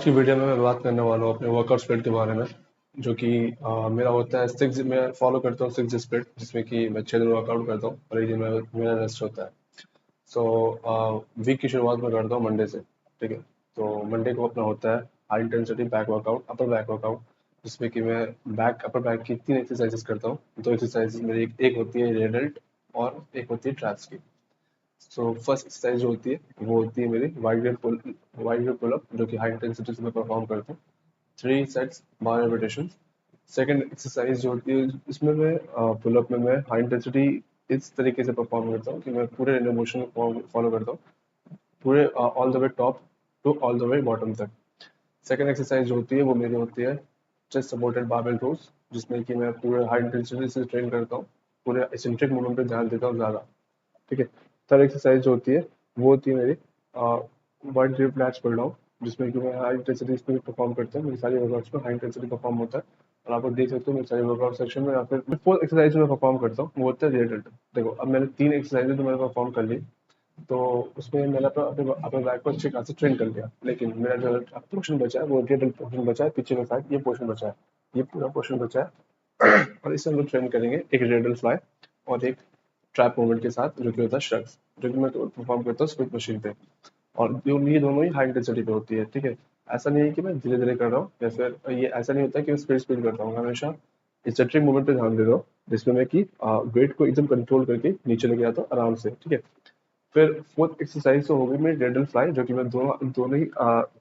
की वीडियो में मैं बात करने वाला हूँ अपने वर्कआउट स्प्लिट के बारे में जो कि मेरा होता है सिक्स मैं फॉलो करता हूँ 6 स्प्लिट जिसमें कि मैं 6 दिन वर्कआउट करता हूँ और 1 दिन मेरा रेस्ट होता है। सो वीक की शुरुआत में करता हूँ मंडे से। ठीक है। तो मंडे को अपना होता है high intensity back workout upper back workout जिसमें कि मैं बैक अपर बैक की 3 एक्सरसाइजेस करता हूँ। 2 एक्सरसाइजेस मेरी एक होती है रेड डेल्ट और एक होती है ट्रैप्स की। सो फर्स्ट एक्सरसाइज जो होती है वो होती है मेरी वाइड ग्रिप पुल अप जो कि हाई इंटेंसिटी से मैं परफॉर्म करता हूँ। 3 सेट्स 12 रिपीटेशन। सेकंड एक्सरसाइज जो होती है इसमें मैं पुल अप में मैं हाई इंटेंसिटी इस तरीके से परफॉर्म करता हूँ कि मैं पूरे रेंज ऑफ मोशन फॉलो करता हूँ पूरे all the way top to all the way bottom तक। सेकंड एक्सरसाइज जो होती है वो मेरी होती है चेस्ट सपोर्टेड बारबेल रोज जिसमें कि मैं पूरे हाई इंटेंसिटी से ट्रेन करता हूँ। पूरे एसेंट्रिक मूवमेंट पे ध्यान देता हूँ ज़्यादा। ठीक है। थर्ड एक्सरसाइज जो होती है वो होती है मेरी wide grip lats pull down जिसमें कि मैं हाई इंटेंसिटी पे परफॉर्म करता हूँ। मेरी सारी वर्कआउट्स में हाई इंटेंसिटी परफॉर्म होता है और आप लोग देख सकते हो मेरे सारे वर्कआउट सेक्शन में। या फिर फोर्थ एक्सरसाइज में परफॉर्म करता हूँ वो होता है रियर डेल्ट। देखो अब मैंने 3 एक्सरसाइजेज तो मैंने परफॉर्म कर ली। तो उसमें मैंने अपने बैक को अच्छे खासे ट्रेन कर लिया लेकिन मेरा जो पोर्शन बचा है वो रियर डेल्ट पोर्शन बचा है पीछे का साइड ये पोर्शन बचा है। ये पूरा पोर्शन बचा है और इसे हम लोग ट्रेन करेंगे एक रियर डेल्ट फ्लाई और एक ट्रैप मूवमेंट के साथ जो कि होता है श्रग्स जो कि मैं परफॉर्म करता हूँ स्प्लिट मशीन पे। और जो ये दोनों ही हाई इंटेंसिटी पे होती है। ठीक है। ऐसा नहीं है कि मैं धीरे धीरे कर रहा हूँ या फिर ये ऐसा नहीं होता है कि मैं स्पीड स्पीड करता हूँ। मैं हमेशा इसेंट्रिक मूवमेंट पे ध्यान दे रहा हूँ जिसमें मैं कि वेट को एकदम कंट्रोल करके नीचे लेके आता हूँ आराम से। ठीक है। फिर फोर्थ एक्सरसाइज तो हो गई मेरी रेडल फ्लाई जो कि मैं दोनों दोनों ही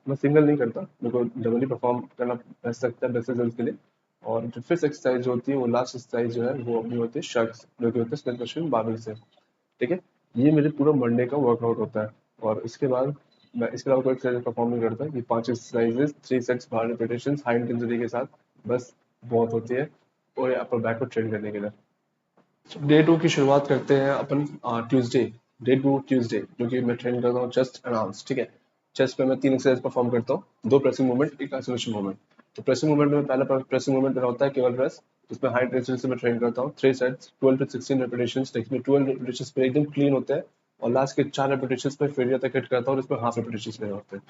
मैं सिंगल नहीं करता मेरे को डबल ही परफॉर्म करना बेस्ट लगता है बेस्ट रिजल्ट के लिए। और जो फिफ्थ एक्सरसाइज जो होती है वो लास्ट एक्सरसाइज जो है वो अपनी होती है शख्स जो कि होता है स्प्लिट मशीन बारबेल से। ठीक है। ये मेरे पूरा मंडे का वर्कआउट होता है। और इसके बाद मैं इसके अलावा कोई एक्सरसाइज परफॉर्म नहीं करता। ये 5 exercises 3 sets 12 repetition high intensity के साथ बस बहुत होती है और अपर बैक को ट्रेन करने के लिए। डे 2 की शुरुआत करते हैं अपन ट्यूसडे। डे 2 ट्यूसडे जो कि मैं ट्रेन करता हूँ चेस्ट एंड आर्म्स। ठीक है। चेस्ट पे मैं 3 एक्सरसाइज परफॉर्म करता हूँ 2 प्रेसिंग मूवमेंट एक आइसोलेशन मूवमेंट। तो प्रेसिंग मूवमेंट में पहला प्रेसिंग मूवमेंट मेरा होता है केवल प्रेस जिसमें हाई इंटेंसिटी से मैं ट्रेन करता हूँ 3 सेट्स 12 to 16 रेपिटेशंस। इसमें 12 रेपिटेशंस पे एकदम क्लीन होते हैं और लास्ट के 4 रेपिटेशंस पे फेलियर तक हिट करता हूँ और इसमें हाफ रेपिटेशंस मेरे होते हैं।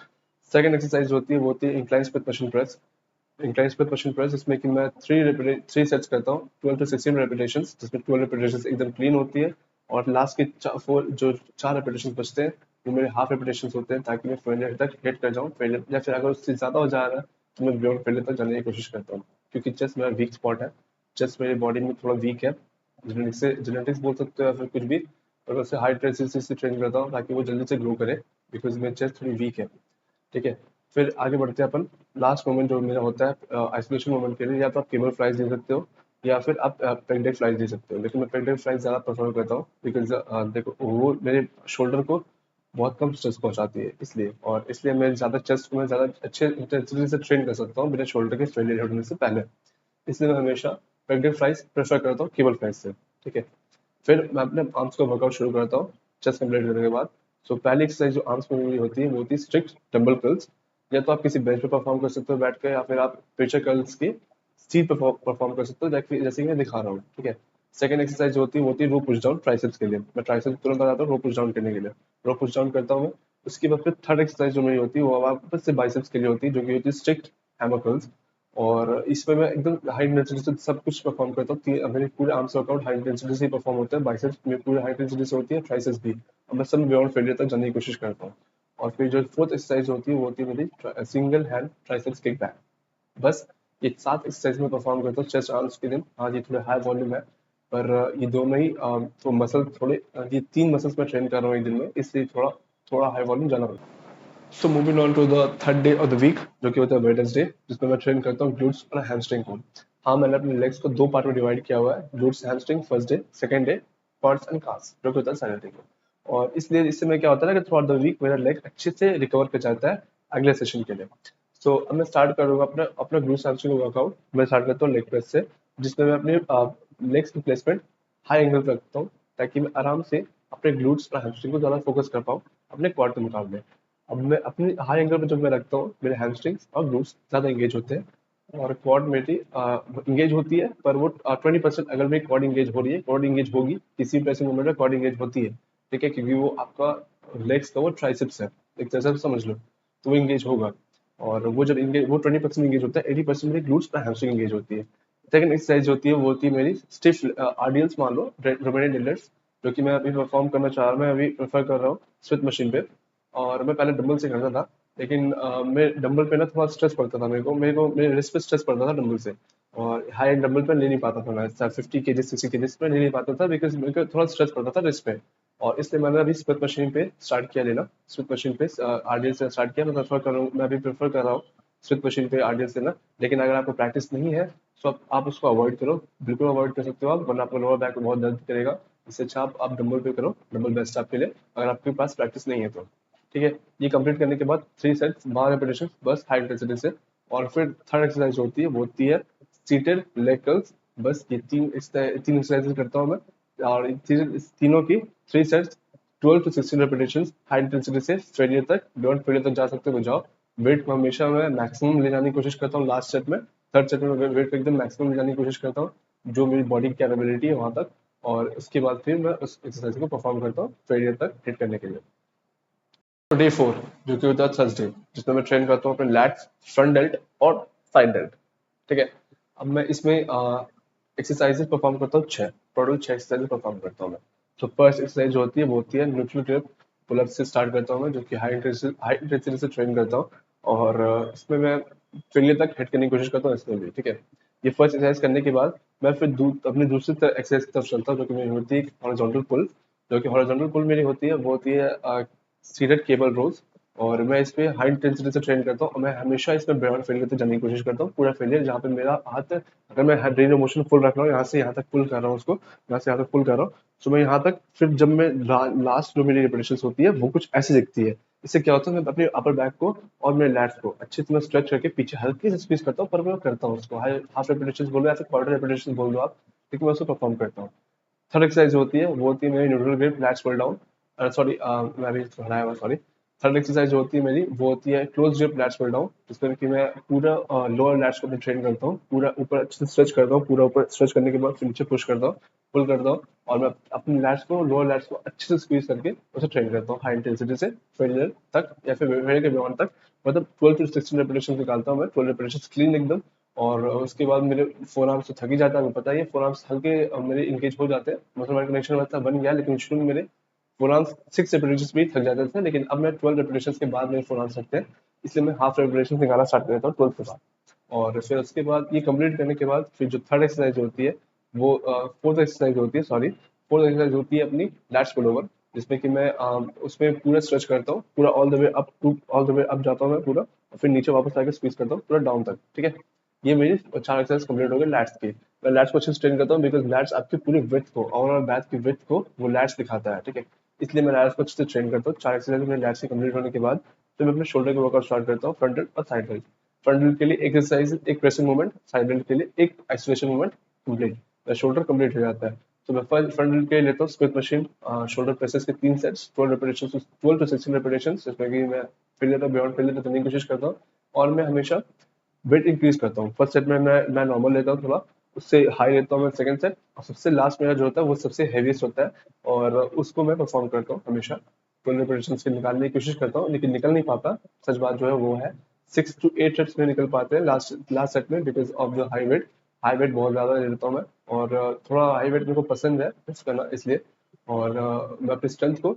सेकंड एक्सरसाइज होती है वो होती है incline split machine press. Incline split machine press जिसमें कि मैं 3 सेट्स करता हूँ 12 to 16 रेपिटेशंस जिसमें 12 रेपिटेशंस एकदम क्लीन होती है और लास्ट के 4 रेपिटेशंस बचते हैं वो मेरे हाफ रेपिटेशंस होते हैं ताकि मैं फेलियर तक हिट कर जाऊँ। फेलियर या फिर अगर उससे ज़्यादा हो जा रहा है तो मैं बियॉन्ड फेलियर तक जाने की कोशिश करता हूँ क्योंकि चेस्ट मेरा वीक स्पॉट है। चेस्ट मेरी बॉडी में थोड़ा वीक है। जेनेटिक्स बोल सकते हो या फिर कुछ भी। और मैं उसे हाई इंटेंसिटी से ट्रेन करता हूँ ताकि वो जल्दी से ग्रो करे बिकॉज मेरी चेस्ट थोड़ी वीक है। ठीक है। फिर आगे बढ़ते हैं अपन। लास्ट मोमेंट जो मेरा होता है आइसोलेशन मोमेंट के लिए या तो आप केबल फ्लाइज दे सकते हो या फिर आप पेगडेक फ्लाइज दे सकते हो लेकिन मैं पेगडेक फ्लाइज ज़्यादा प्रेफर करता हूँ बिकॉज देखो वो मेरे शोल्डर को बहुत कम स्ट्रेस पहुंचाती है इसलिए और इसलिए मैं ज़्यादा चेस्ट को मैं ज़्यादा अच्छे इंटेंसिटी से ट्रेन कर सकता हूँ मेरे शोल्डर के फेलियर होने से पहले। इसलिए मैं हमेशा पेगडेक फ्लाइज प्रेफर करता हूँ केबल फ्लाइज से। ठीक है। फिर मैं अपने आर्म्स का वर्कआउट शुरू करता हूँ चेस्ट कंप्लीट करने के बाद। सो पहली एक्सरसाइज जो आर्म्स में मेरी होती है वो होती है स्ट्रिक्ट डंबल कर्ल्स। या तो आप किसी बेंच पे परफॉर्म कर सकते हो बैठ के या फिर आप पिचर कर्ल्स की सीट पे परफॉर्म कर सकते हो जैसे कि मैं दिखा रहा हूँ। ठीक है। सेकंड एक्सरसाइज जो होती है वो होती है रो पुश डाउन ट्राइसेप्स के लिए। मैं ट्राइसेप्स तुरंत बताता हूँ रो पुश डाउन करने के लिए। रो पुश डाउन करता हूँ मैं। उसके बाद फिर थर्ड एक्सरसाइज जो मेरी होती है वो वापस से बाइसेप्स के लिए होती है जो कि होती है स्ट्रिक्ट हैमर कर्ल्स। और इसमें मैं एकदम हाई इंटेंसिटी से सब कुछ परफॉर्म करता हूँ। मेरे पूरे आर्म्स वर्कआउट हाई इंटेंसिटी से परफॉर्म होते हैं। बाइसेप्स में पूरे हाई इंटेंसिटी से होती है ट्राइसेप्स भी और मैं सब बियॉन्ड फेलियर तक जाने की कोशिश करता हूँ। और फिर जो फोर्थ एक्सरसाइज होती है वो होती है मेरी single hand triceps kick back. बस ये 7 एक्सरसाइज में परफॉर्म करता हूँ चेस्ट आर्म्स के दिन। हाँ ये थोड़े हाई वॉल्यूम है पर ये दोनों ही तो मसल थोड़े ये 3 मसल्स में ट्रेन कर रहा हूँ एक दिन में इसलिए थोड़ा थोड़ा हाई वॉल्यूम जाना पड़ता है। So moving on to the third day of the week जो कि होता है वेडनेसडे जिसमें मैं ट्रेन करता हूँ ग्लूट्स और हैमस्ट्रिंग को। हाँ मैंने अपने लेग्स को 2 पार्ट में डिवाइड किया हुआ है glutes hamstring first day second day quads and calves जो कि होता है सैटरडे को। और इसलिए इससे में क्या होता है ना कि थ्रू आउट द वीक मेरा लेग अच्छे से रिकवर कर जाता है अगले सेशन के लिए। सो अब मैं स्टार्ट करूंगा अपना अपना ग्लूट्स हैमस्ट्रिंग वर्कआउट। मैं स्टार्ट करता हूँ लेग प्रेस से जिसमें मैं अपने लेग्स की प्लेसमेंट हाई एंगल पे रखता हूँ ताकि मैं आराम से अपने ग्लूट्स और हैमस्ट्रिंग को ज़्यादा फोकस कर पाऊँ अपने क्वाड के मुकाबले। अब मैं अपनी हाई एंगल पे जब मैं रखता हूँ मेरे हैमस्ट्रिंग्स और ग्लूट्स ज़्यादा एंगेज होते हैं और क्वाड मेरी इंगेज होती है पर वो 20% अगर मेरी क्वाड इंगेज हो रही है क्वाड इंगेज होगी किसी भी ऐसे मूवमेंट में क्वाड इंगेज होती है। ठीक है क्योंकि वो आपका लेग्स का वो ट्राइसेप्स है एक तरह से समझ लो तो वो इंगेज होगा। और वो जब इंगेज, वो 20% इंगेज होता है, 80% मेरी ग्लूट्स पर हैमस्ट्रिंग इंगेज होती है। सेकंड एक्सरसाइज होती है वो होती है मेरी स्टिफ आरडीएल्स, मान लो रोमेनियन डिल्डर्स, जो कि मैं अभी परफॉर्म करना चाह रहा हूँ, मैं अभी प्रेफर कर रहा हूँ स्विच मशीन पे। और मैं पहले डंबल से करता था, लेकिन मैं डंबल पे ना थोड़ा स्ट्रेस पड़ता था, मेरे को मेरे रिस्ट पे स्ट्रेस पड़ता था डंबल से, और हाई एंड डंबल पे ले नहीं पाता था मैं, 50 केजी 60 केजी पे ले नहीं पाता था, बिकॉज मेरे को थोड़ा स्ट्रेस पड़ता था रिस्ट पे। और इसलिए मैंने अभी स्मिथ मशीन पे स्टार्ट किया लेना, स्मिथ मशीन पे आरडीएल से स्टार्ट किया। मैं अभी प्रेफर कर रहा हूँ स्मिथ मशीन पे आरडीएल से ना। लेकिन अगर आपको प्रैक्टिस नहीं है तो आप उसको अवॉइड करो, बिल्कुल अवॉइड कर सकते हो आप, वरना आपको लोअर बैक में बहुत दर्द करेगा। इससे अच्छा आप डंबल पे करो, डंबल बेस्ट आपके लिए, अगर आपके पास प्रैक्टिस नहीं है तो। ठीक है, ये कंप्लीट करने के बाद 3 सेट्स 12 रेपिटेशन बस हाई इंटेंसिटी से। और फिर थर्ड एक्सरसाइज होती है, वो होती है सीटेड लेग कर्ल्स। बस ये तीन एक्सरसाइज करता हूँ मैं, और इस तीनों की 3 sets 12 to 16 repetition high intensity से फेलियर तक, बियॉन्ड फेलियर तक जा सकते हो तो जाओ। वेट को हमेशा मैं मैक्सिमम ले जाने की कोशिश करता हूँ लास्ट सेट में, थर्ड सेट में मैं वेट को एकदम मैक्सिमम ले जाने की कोशिश करता हूँ, जो मेरी बॉडी की कैपेबिलिटी है वहां तक। और उसके बाद फिर मैं उस एक्सरसाइज को परफॉर्म करता हूँ फेलियर तक हिट करने के लिए। तो डे 4, जो कि होता है थर्सडे, जिसमें मैं ट्रेन करता हूँ अपने लैट्स, फ्रंट डेल्ट और साइड डेल्ट। ठीक है, अब मैं इसमें एक्सरसाइजेस परफॉर्म करता हूँ 6, टोटल 6 एक्सरसाइजेस परफॉर्म करता हूँ मैं। तो फर्स्ट एक्सरसाइज जो होती है वो होती है न्यूट्रल ग्रिप पुलअप से स्टार्ट करता हूँ मैं, जो कि हाई इंटेंसिटी से ट्रेन करता हूँ। और इसमें मैं फेलियर तक हिट करने की कोशिश करता हूँ इसमें भी। ठीक है, ये फर्स्ट एक्सरसाइज करने के बाद मैं फिर अपनी दूसरी एक्सरसाइज की तरफ चलता हूँ, जो कि मेरी होती है हॉरिजॉन्टल पुल। जो कि हॉरिजॉन्टल पुल मेरी होती है वो होती है सीटेड केबल रोज। और मैं इस पे हाई इंटेंसिटी से ट्रेन करता हूँ, और मैं हमेशा इसमें बियॉन्ड फेलियर तक जाने की कोशिश करता हूँ, पूरा फेलियर जहाँ पे मेरा हाथ, अगर मैं रेंज ऑफ मोशन फुल रख रहा हूँ, यहाँ से यहाँ तक पुल कर रहा हूँ उसको, यहाँ से यहाँ तक पुल कर रहा हूँ, तो मैं यहाँ तक, फिर जब मैं लास्ट जो मेरी रिपीटेशन होती है वो कुछ ऐसी दिखती है। इससे क्या होता है, मैं अपने अपर बैक को और मेरे लैट्स को अच्छे से मैं स्ट्रेच करके पीछे हल्की से स्क्वीज करता हूँ, पर मैं करता हूँ उसको, हाफ रेपिटेशन बोल दो या फिर क्वार्टर रेपिटेशन बोल दो आप, लेकिन मैं उसको परफॉर्म करता हूँ। थर्ड एक्सरसाइज होती है वो होती है मेरी neutral grip lats pull down, sorry मैं अभी हटाया हुआ, सॉरी। थर्ड एक्सरसाइज जो होती है मेरी वो होती है close grip lats pull down, जिसमें कि मैं पूरा लोअर लैट्स को भी ट्रेन करता हूँ, पूरा ऊपर अच्छे से स्ट्रेच करता हूँ, पूरा ऊपर स्ट्रेच करने के बाद फिर नीचे पुश करता हूँ, पुल करता हूँ, और मैं अपने लैट्स को, लोअर लैट्स को अच्छे से स्क्वीज करके उसे ट्रेन करता हूँ हाई इंटेंसिटी से फेलियर तक, या फिर फेलियर के बियॉन्ड तक। मतलब 12 to 16 रेपिटेशन निकालता हूँ मैं, 12 रेपिटेशन क्लीन एकदम। और उसके बाद मेरे फोर आर्म्स तो थक ही जाता है, आपको पता ही है, फोर आर्म्स हल्के मेरे इंगेज हो जाते हैं, मतलब हमारा कनेक्शन वैसा बन गया, लेकिन शुरू में मेरे फोर आर्म्स 6 रेपिटेशन में ही थक जाते थे, लेकिन अब मैं 12 रेपिटेशन के बाद मेरे फोर आर्म्स थकते हैं, इसलिए मैं हाफ रेपिटेशन निकालना स्टार्ट कर देता हूँ 12 के बाद। और फिर उसके बाद ये कंप्लीट करने के बाद फिर जो थर्ड एक्सरसाइज होती है वो फोर्थ एक्सरसाइज होती है, सॉरी, फोर्थ एक्सरसाइज होती है अपनी लैट्स पुल ओवर, जिसमें कि मैं उसमें पूरा स्ट्रेच करता हूँ, पूरा ऑल द वे अप जाता हूँ मैं पूरा, और फिर नीचे वापस आके स्क्वीज करता हूँ पूरा डाउन तक। ठीक है, ये मेरी 4 एक्सरसाइज कंप्लीट हो गई लैट्स की। मैं लैट्स को अच्छे से ट्रेन करता हूँ, बिकॉज लैट्स आपकी पूरी विड्थ को, ओवरऑल बैक की विड्थ को वो लैट्स दिखाता है। ठीक है, इसलिए मैं लैट्स को अच्छे से ट्रेन करता हूँ। 4 एक्सरसाइज मेरे लैट्स की कंप्लीट होने के बाद फिर मैं अपने शोल्डर के वर्कआउट स्टार्ट करता हूँ, फ्रंट डेल्ट और साइड डेल्ट। फ्रंट डेल्ट के लिए एक एक्सरसाइज, एक प्रेसिंग मूवमेंट, साइड डेल्ट के लिए एक isolation movement, complete, shoulder complete हो जाता है। तो मैं फ्रंट डेल्ट के लिए लेता हूँ स्मिथ मशीन शोल्डर प्रेसेस के 3 सेट्स, 12 रेपिटेशन, 12 to 16 रेपिटेशन, जिसमें कि मैं फेलियर तक, बियॉन्ड फेलियर तक करने की कोशिश करता हूँ। और मैं हमेशा वेट इंक्रीज करता हूँ। फर्स्ट सेट में मैं नॉर्मल लेता हूँ थोड़ा, उससे हाई लेता हूँ मैं सेकंड सेट, और सबसे लास्ट मेरा जो होता है वो सबसे हेवीएस्ट होता है, और उसको मैं परफॉर्म करता हूँ हमेशा। 12 रेपिटेशन से निकालने की कोशिश करता हूँ, लेकिन निकल नहीं पाता, सच बात जो है वो है। 6 to 8 रेप्स में निकल पाते हैं लास्ट लास्ट सेट में, because of the high wait बहुत ज्यादा ले लेता हूँ मैं, और थोड़ा हाई वेट मेरे को पसंद है लिफ्ट करना, इसलिए। और मैं अपनी स्ट्रेंथ को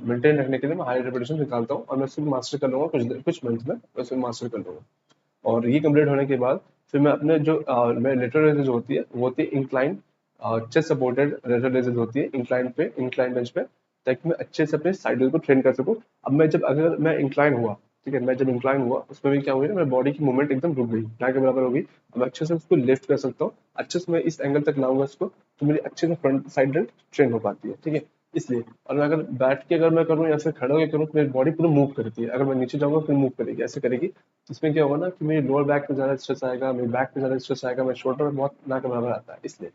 मेंटेन रखने के लिए मैं हाई रेपिटेशन निकालता हूँ, और मैं उसको मास्टर कर लूंगा कुछ मंथ में, मैं उसको मास्टर कर लूंगा। और ये कंप्लीट होने के बाद फिर मैं अपने जो मैं लेटरल रेजेस होती है वो होती है incline, chest supported lateral raises होती है इंक्लाइन बेंच पे, ताकि मैं अच्छे से अपने साइडल को ट्रेन कर सकूं। अब मैं जब अगर मैं इंक्लाइन हुआ, ठीक है, मैं जब इंक्लाइन हुआ उसमें भी क्या हुई ना, मेरी बॉडी की मूवमेंट एकदम रुक गई, ना के बराबर हो गई। अब मैं अच्छे से उसको लिफ्ट कर सकता हूँ, अच्छे से मैं इस एंगल तक लाऊंगा इसको, तो मेरी अच्छे से फ्रंट साइड ट्रेन हो पाती है। ठीक है, इसलिए। और मैं अगर बैठ के अगर मैं करूँ या फिर खड़ा होकर करूँ, तो मेरी बॉडी पूरा मूव करती है, अगर मैं नीचे जाऊंगा फिर मूव करेगी, ऐसे करेगी। इसमें क्या होगा ना कि मेरी लोअर बैक पे ज्यादा स्ट्रेस आएगा, मेरी बैक पे ज्यादा स्ट्रेस आएगा, मेरे शोल्डर में बहुत ना के बराबर आता है, इसलिए।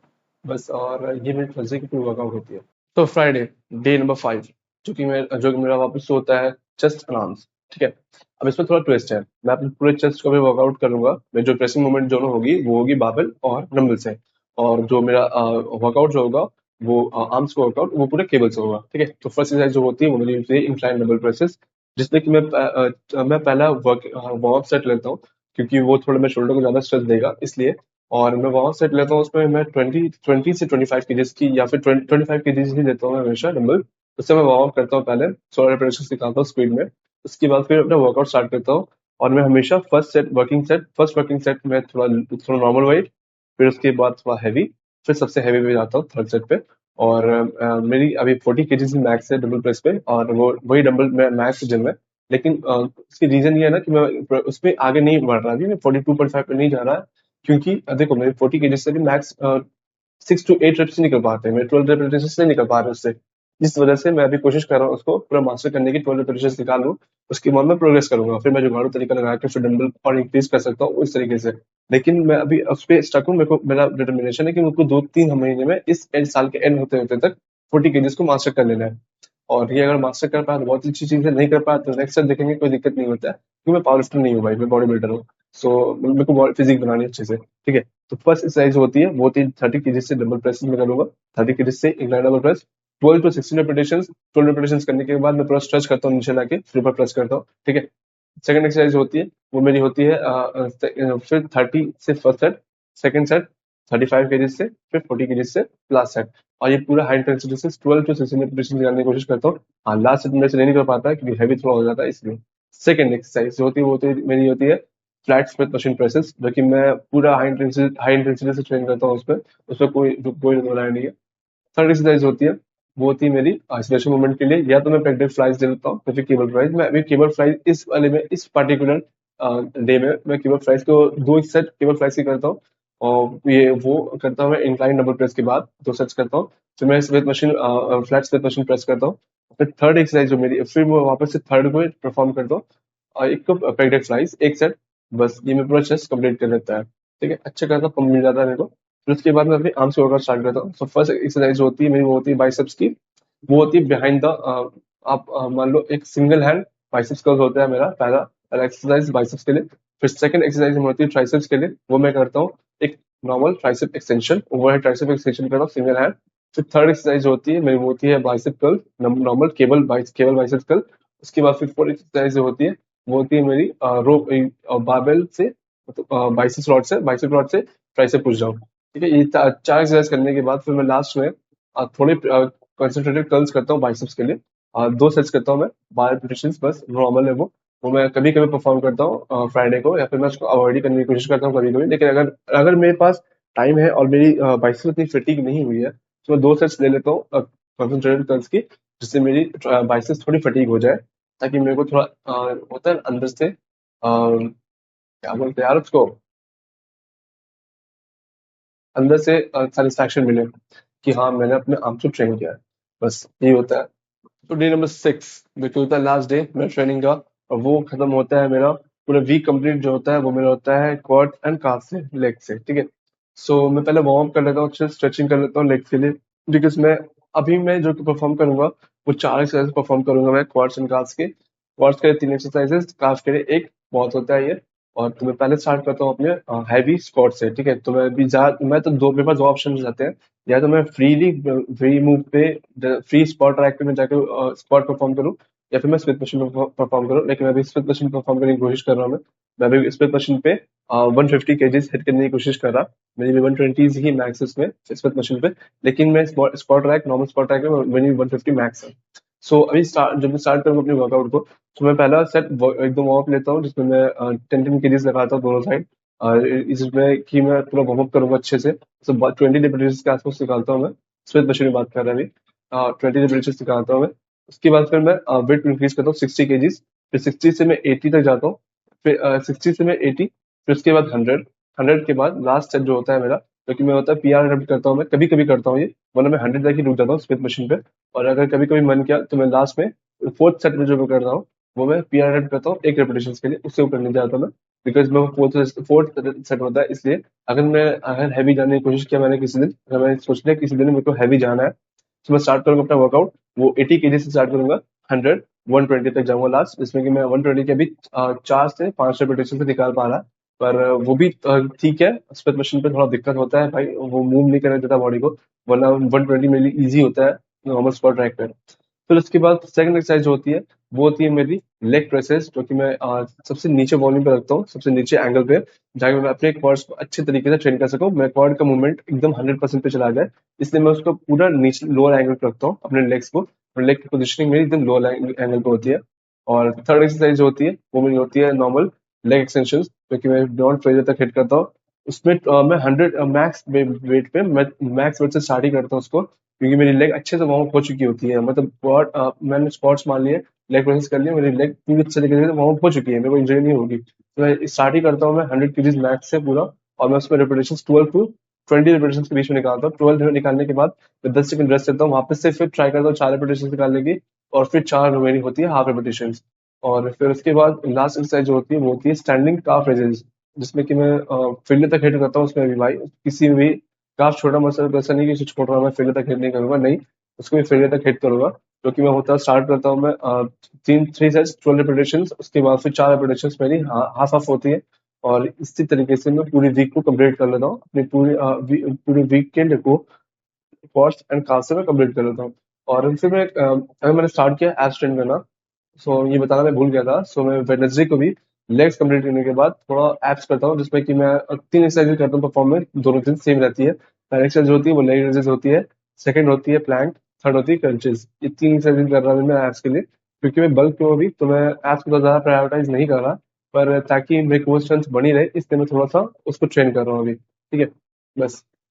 बस, और ये मेरी थर्सडे की पूरी वर्कआउट होती है। तो फ्राइडे, डे नंबर 5, जो कि मेरा वापस से होता है चेस्ट एंड आर्म्स। ठीक है, अब इसमें थोड़ा ट्विस्ट है, मैं अपने पूरे चेस्ट को भी वर्कआउट करूंगा, मेरी जो प्रेसिंग मूवमेंट दोनों होगी वो होगी बारबेल और डंबल से। और जो मेरा वर्कआउट जो होगा वो आर्म्स का वर्कआउट वो पूरे केबल से होगा। ठीक है, तो फर्स्ट एक्सरसाइज जो होती है वो मेरी होती है इंक्लाइन डबल प्रेसेस, जिसमें कि मैं पहला वार्म अप सेट लेता हूँ, क्योंकि वो थोड़ा मेरे शोल्डर को ज्यादा स्ट्रेच देगा इसलिए। और मैं वार्म अप सेट लेता हूँ, उसमें मैं 20 से 25 केजीज की या फिर 25 केजीज ही लेता हूँ मैं हमेशा डंबल। उससे मैं वार्म अप करता हूँ, पहले 16 रेपिटेशन निकालता हूँ स्पीड में। उसके बाद फिर अपना वर्कआउट स्टार्ट करता हूँ। और मैं हमेशा फर्स्ट वर्किंग सेट में थोड़ा थोड़ा नॉर्मल वेट, फिर उसके बाद थोड़ा हैवी, फिर सबसे हैवी पे जाता हूँ थर्ड सेट पे। और मेरी अभी 40 केजीज मैक्स है डंबल प्रेस पे, और वो वही डंबल मैक्स जिम में। लेकिन उसकी रीजन ये है ना कि मैं उसमें आगे नहीं बढ़ रहा, अभी मैं 42.5 पे नहीं जा रहा। क्योंकि देखो, मेरे 40 केजी से भी मैक्स 6 to 8 रेप्स नहीं कर पाते, मैं 12 रेपिटेशन नहीं निकल पा रहा उससे। जिस वजह से मैं अभी कोशिश कर रहा हूँ उसको पूरा मास्टर करने की, 12 रेपिटेशन निकालूं। उसके बाद मैं प्रोग्रेस करूंगा, फिर मैं जुगाड़ू तरीका लगा के फिर डंबल और इंक्रीज कर सकता हूँ उस तरीके से। लेकिन मैं अभी उस पर स्टक हूँ, मेरे को मेरा डिटर्मिनेशन है कि मुझको 2-3 महीने में इस साल के एंड होते होते तक 40 केजीज को मास्टर कर लेना है। और ये अगर मास्टर कर पाया तो बहुत अच्छी चीज है, नहीं कर पाया तो नेक्स्ट ईयर देखेंगे, कोई दिक्कत नहीं होता है, क्योंकि मैं पावर लिफ्टर नहीं हूँ भाई, मैं बॉडी बिल्डर हूँ। सो मेरे को फिजिक बनानी है अच्छे से, ठीक है। तो फर्स्ट एक्सरसाइज होती है, वो होती है 30 केजी से डबल प्रेस में करूंगा। 30 केजी से incline double press, 12 to 16 repetition. 12 repetition करने के बाद मैं पूरा स्ट्रेच करता हूँ, नीचे लाके फिर ऊपर प्रेस करता हूँ, ठीक है। सेकंड एक्सरसाइज होती है, वो मेरी होती है फिर 30 से first set, second set 35 KG से, फिर 40 केजी से लास्ट सेट। और ये पूरा हाई इंटेंसिटी से 12 to 16 रेपिटेशन करने की कोशिश करता हूँ। हाँ, लास्ट सेट मेरे से नहीं कर पाता है, क्योंकि हैवी थोड़ा हो जाता है इसलिए। सेकंड एक्सरसाइज जो होती है, वो होती है मेरी होती है फ्लैट स्मिथ मशीन प्रेसेस, जो कि मैं पूरा हाई इंटेंसिटी से ट्रेन करता हूँ उसमें कोई कोई राय नहीं है। थर्ड एक्सरसाइज होती है, वो होती है मेरी आइसोलेशन मूवमेंट के लिए, या तो मैं पेगडेड फ्लाइज ले लेता हूँ या फिर केबल फ्लाइज। मैं अभी केबल फ्लाइज इस वाले में, इस पर्टिकुलर डे में मैं केबल फ्लाइज को 2 सेट केबल फ्लाइज की करता हूँ। और ये वो करता हूँ मैं इंक्लाइन डबल प्रेस के बाद 2 सेट्स करता हूँ। फिर मैं Smith machine flat Smith machine press करता हूँ। फिर थर्ड एक्सरसाइज जो मेरी, फिर मैं वापस से थर्ड को परफॉर्म करता हूँ। और एक तो पेगडेड फ्लाइज 1 सेट, बस ये मैं पूरा चेस्ट कंप्लीट कर लेता है, ठीक है। अच्छा खासा पंप मिल जाता है मेरे को। फिर उसके बाद मैं अपने आर्म्स वर्कआउट स्टार्ट करता हूँ। सो फर्स्ट एक्सरसाइज जो होती है मेरी, वो होती है बाइसेप्स की। वो होती है बिहाइंड द, आप मान लो एक सिंगल हैंड बाइसेप्स कर्ल होता है मेरा पहला पहला एक्सरसाइज बाइसेप्स के लिए। फिर सेकंड एक्सरसाइज होती है ट्राइसेप्स के लिए, वो मैं करता हूँ एक normal tricep extension, overhead tricep extension करता हूँ सिंगल हैंड। फिर थर्ड एक्सरसाइज होती है मेरी, वो होती है bicep curl, normal cable bicep curl. उसके बाद फिर फोर्थ एक्सरसाइज जो होती है, वो होती है मेरी रोप बारबेल से, मतलब बाइसेप रॉड से ट्राइसेप पुश डाउन, ठीक है। ये चार एक्सरसाइज करने के बाद फिर मैं लास्ट में थोड़े कंसंट्रेटेड कर्ल्स करता हूँ बाइसेप्स के लिए। 2 सेट्स करता हूँ मैं, 12 रेपिटेशंस, बस नॉर्मल है वो। मैं कभी कभी परफॉर्म करता हूँ फ्राइडे को, या फिर मैं उसको अवॉइड ही करने की कोशिश करता हूँ कभी कभी। लेकिन अगर अगर मेरे पास टाइम है और मेरी बाइसेप्स इतनी फिटिंग नहीं हुई है, तो मैं 2 सेट्स ले लेता हूँ कंसंट्रेटेड कर्ल्स की, जिससे मेरी बाइसेप्स थोड़ी फटीग हो जाए, ताकि मेरे को थोड़ा होता है अंदर से क्या बोलते हैं यार उसको, अंदर से सेटिस्फैक्शन मिले कि हाँ, मैंने अपने आर्म को ट्रेन किया है, बस यही होता है। तो डे नंबर 6 जो होता है लास्ट डे मेरा ट्रेनिंग का, और वो खत्म होता है मेरा, पूरा वीक कंप्लीट जो होता है वो मेरा होता है क्वाड एंड काफ से, लेग से, ठीक है। सो मैं पहले वार्म अप कर लेता हूँ, अच्छे स्ट्रेचिंग कर लेता हूँ लेग के लिए, बिकॉज मैं जो परफॉर्म करूंगा वो 4 एक्सरसाइज परफॉर्म करूंगा मैं क्वाड्स एंड काफ्स के। क्वाड्स के लिए 3 एक्सरसाइजेस, काफ के लिए एक, बहुत होता है ये। और तो मैं पहले स्टार्ट करता हूँ अपने हैवी स्क्वाट से, ठीक है। तो मैं तो दो, मेरे पास दो ऑप्शन रहते हैं, या तो मैं फ्री मूव पे, फ्री स्पॉट रैक पे मैं जाकर स्क्वाट परफॉर्म करूँ, या फिर मैं स्मिथ मशीन पे परफॉर्म करूँ। लेकिन मैं अभी स्मिथ मशीन परफॉर्म करने की कोशिश कर रहा हूँ। मैं अभी स्मिथ मशीन पे 150 केजीज हिट करने की कोशिश कर रहा। मेरी भी 120 ही मैक्स है उसमें स्मिथ मशीन पे। लेकिन मैं spot rack, normal spot rack में मेरी 150 मैक्स है। सो अभी जब मैं स्टार्ट करूँ अपने वर्कआउट को, तो मैं पहला सेट एकदम वार्म अप लेता हूँ, जिसमें मैं 10-10 केजीज लगाता हूँ दोनों साइड। इसमें कि मैं पूरा वार्म अप करूंगा अच्छे से, तो 20 रेपिटेशन के आसपास निकालता हूँ मैं। स्मिथ मशीन में बात कर रहे हैं अभी, 20 रेपिटेशन निकालता हूँ मैं। उसके बाद फिर मैं वेट इंक्रीज करता हूँ 60 केजीज, फिर 60 से मैं 80 तक जाता हूँ, फिर 60 से मैं 80, फिर उसके बाद 100। 100 के बाद लास्ट सेट जो होता है मेरा, क्योंकि मैं होता है PR अटेम्प्ट करता हूँ, मैं कभी कभी करता हूँ ये, वरना मैं 100 तक ही रुक जाता हूँ स्मिथ मशीन पे। और अगर कभी कभी मन किया तो मैं लास्ट में फोर्थ सेट में जो मैं कर रहा हूँ, वो मैं PR अटेम्प्ट करता हूँ एक रेपिटेशन के लिए, उससे ऊपर नहीं जाता मैं, बिकॉज मैं फोर्थ सेट होता है इसलिए। अगर हैवी जाने की कोशिश किया मैंने किसी दिन, अगर मैंने सोच लिया किसी दिन मेरे को हैवी जाना है, तो मैं स्टार्ट करूंगा अपना वर्कआउट, वो 80 केजी से स्टार्ट करूंगा, 120 तक जाऊंगा लास्ट, जिसमें कि मैं 120 के अभी 4 से 5 रेपिटेशन से निकाल पा रहा। पर वो भी ठीक है, स्मिथ मशीन पे थोड़ा दिक्कत होता है भाई, वो मूव नहीं करने देता बॉडी को, वरना 120 मेरे लिए ईजी होता है नॉर्मल स्क्वाट रैक पे। फिर उसके बाद सेकंड एक्सरसाइज जो होती है वो होती है मेरी लेग प्रेसेस, जो कि मैं सबसे नीचे वॉल्यूम पे रखता हूँ, सबसे नीचे एंगल पे, जहाँ मैं अपने क्वाड्स को अच्छे तरीके से ट्रेन कर सकूँ, मेरे क्वाड का मूवमेंट एकदम 100% पे चला जाए। इसलिए मैं उसको पूरा नीचे लोअर एंगल पे रखता हूँ अपने लेग्स को, और लेग की पोजिशनिंग मेरी एकदम लोअर एंगल पे होती है। और थर्ड एक्सरसाइज जो होती है वो मेरी होती है नॉर्मल लेग एक्सटेंशन, जो कि मैं बियॉन्ड फेलियर तक हिट करता हूँ। उसमें मैं 100 मैक्स वेट पे, मैं मैक्स वेट से स्टार्ट ही करता हूँ उसको, क्योंकि मेरी लेग अच्छे से वार्म अप हो चुकी होती है। मतलब मैंने स्क्वाट्स मान लिए, लेग प्रेस कर लिया, मेरी लेग पूरी अच्छे तरीके से वार्म अप हो चुकी है, मेरे को इंजरी नहीं होगी। तो मैं स्टार्ट ही करता हूँ मैं 100 kgs मैक्स से पूरा, और मैं उसमें रिपीटेशन 12 to 20 रिपीटेशन के बीच में निकालता हूँ। 12 निकालने के बाद मैं 10 सेकंड रेस्ट करता हूँ, वापस से फिर ट्राई करता हूँ 4 रिपीटेशन निकालने की, और फिर 4 रिमेनिंग होती है हाफ रिपीटेशन। और फिर उसके बाद लास्ट एक्सरसाइज जो होती है वो होती है स्टैंडिंग काफ रेजेस, जिसमें कि मैं फील्ड तक हिट करता हूँ। उसमें भी भाई किसी भी काफ छोटा मसल तो ऐसा नहीं कि कुछ छोटा मैं फील्ड तक हिट नहीं करूंगा, नहीं, उसको भी फील्ड तक हिट करूंगा। जो कि मैं होता स्टार्ट करता हूँ मैं 3 सेट्स 12 रिपीटेशन, उसके बाद फिर 4 रिपीटेशन मेरी हाफ हाफ होती है। और इसी तरीके से मैं पूरी वीक को कंप्लीट कर लेता हूँ, अपनी पूरी वीकेंड को क्वाड्स एंड काफ से मैं कंप्लीट कर लेता हूँ। और फिर अगर मैंने स्टार्ट किया एब्स ट्रेन करना, सो ये बताना मैं भूल गया था। सो मैं वेडनेसडे को भी लेग्स कंप्लीट करने के बाद थोड़ा एब्स करता हूँ, जिसमें कि मैं 3 एक्सरसाइज करता हूँ परफॉर्म में, दोनों दिन सेम रहती है। पहली एक्सरसाइज होती है वो लेग रेजेस होती है, सेकंड होती है प्लैंक, थर्ड होती है क्रंचेस। ये 3 एक्सरसाइज कर रहा हूँ मैं एब्स के लिए, क्योंकि मैं बल्क में हूँ अभी, तो मैं एब्स को तो ज्यादा प्रायोरिटाइज नहीं कर रहा, पर ताकि मेरी कोर स्ट्रेंथ बनी रहे इसलिए मैं थोड़ा सा उसको ट्रेन कर रहा हूँ अभी। ठीक है, बस।